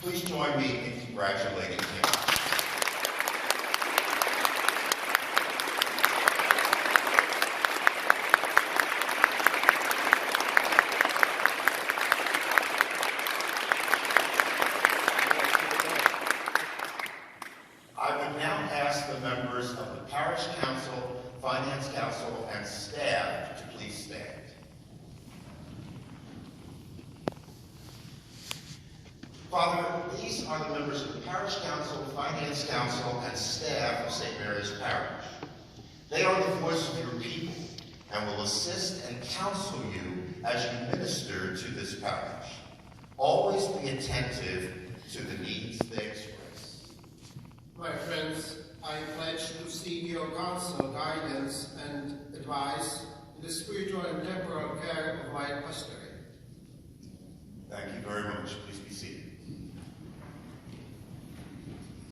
Please join me in congratulating him. I would now ask the members of the Parish Council, Finance Council, and staff to please stand. Father, these are the members of the Parish Council, Finance Council, and staff of St. Mary's Parish. They are the voice of your people and will assist and counsel you as you minister to this parish. Always be attentive to the needs they express. My friends, I pledge to seek your counsel, guidance, and advice in the spiritual and temporal care of my pastory. Thank you very much. Please be seated.